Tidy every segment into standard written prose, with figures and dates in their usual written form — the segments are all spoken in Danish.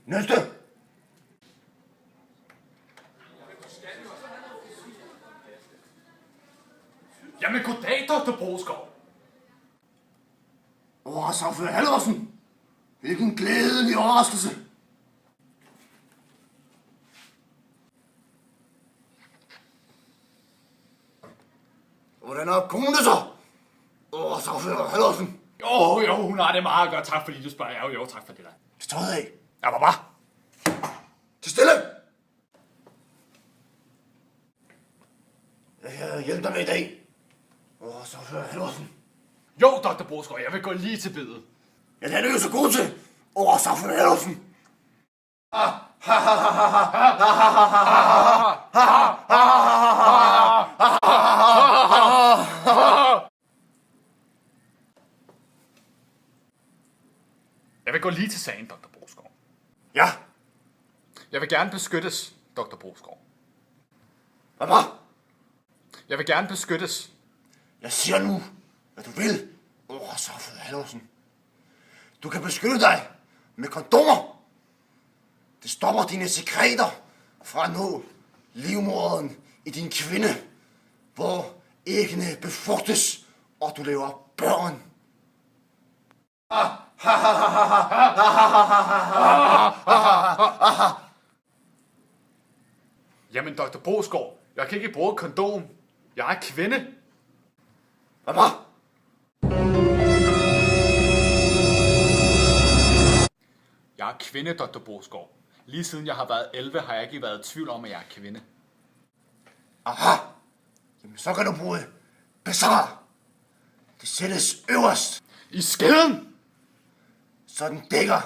Næste! Jamen goddag, Dr. Broskov. Sagfører Halvorsen! Hvilken glædelig overraskelse! Hvordan er konen så? Sagfører Halvorsen! Jo, hun har det meget godt. Tak fordi du spørger. Jo, tak for det der. Stod af! Ja, bare. Til stille! Jeg kan hjælpe dig med i dag. Sagfører Halvorsen! Jo, Dr. Broskov, jeg vil gå lige til bedet. Ja, det er du jo så god til! Sagfører Halvorsen! Jeg vil gå lige til sagen, Dr. Broskov. Ja, Jeg vil gerne beskyttes, Dr. Broskov. hvad var? Jeg vil gerne beskyttes. Jeg siger nu, hvad du vil. Sagfører Halvorsen. Du kan beskytte dig med kondomer. Det stopper dine sekreter fra at nå livmoderen i din kvinde, hvor æggene befrugtes, og du laver børn. Jamen, Dr. Broskov, jeg kan ikke bruge kondom. Jeg er kvinde. Hvad var? Jeg er kvinde, Dr. Broskov. Lige siden jeg har været 11, har jeg ikke været i tvivl om, at jeg er kvinde. Aha! Jamen, så kan du bruge Besar. Det sættes øverst, I skeden! så den dækker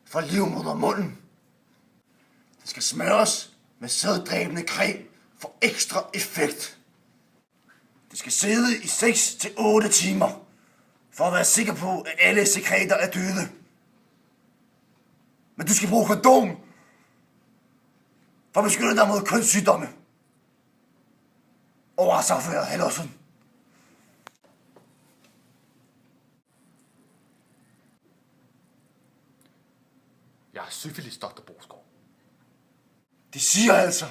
for livmodermunden. Det skal smøres med sæddræbende creme for ekstra effekt. Det skal sidde i 6 til 8 timer, for at være sikker på, at alle sekreter er døde. Men du skal bruge kondom, for at beskytte dig mod kønssygdomme. Sagfører Halvorsen. Jeg er syfilis, Dr. Broskov. De siger altså,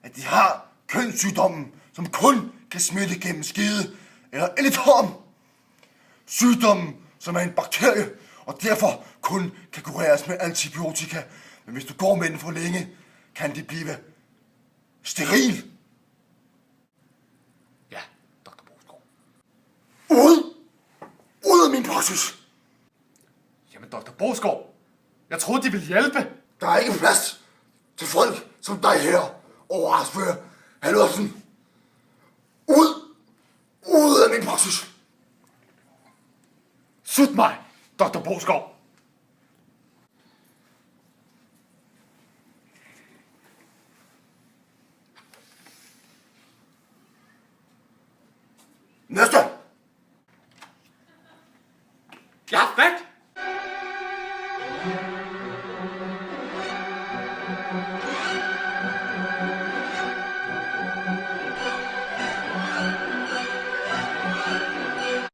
at de har kønssygdommen, som kun kan smitte gennem skide eller endetarm. Sygdommen, som er en bakterie, og derfor kun kan kureres med antibiotika. Men hvis du går med den for længe, kan de blive steril. Ja, Dr. Broskov. Ud af min praksis. Jamen, Dr. Broskov, jeg troede, de ville hjælpe. Der er ikke plads til folk som dig her, Sagfører Halvorsen. Ud af min praksis. Sut mig, Dr. Broskov. Næste!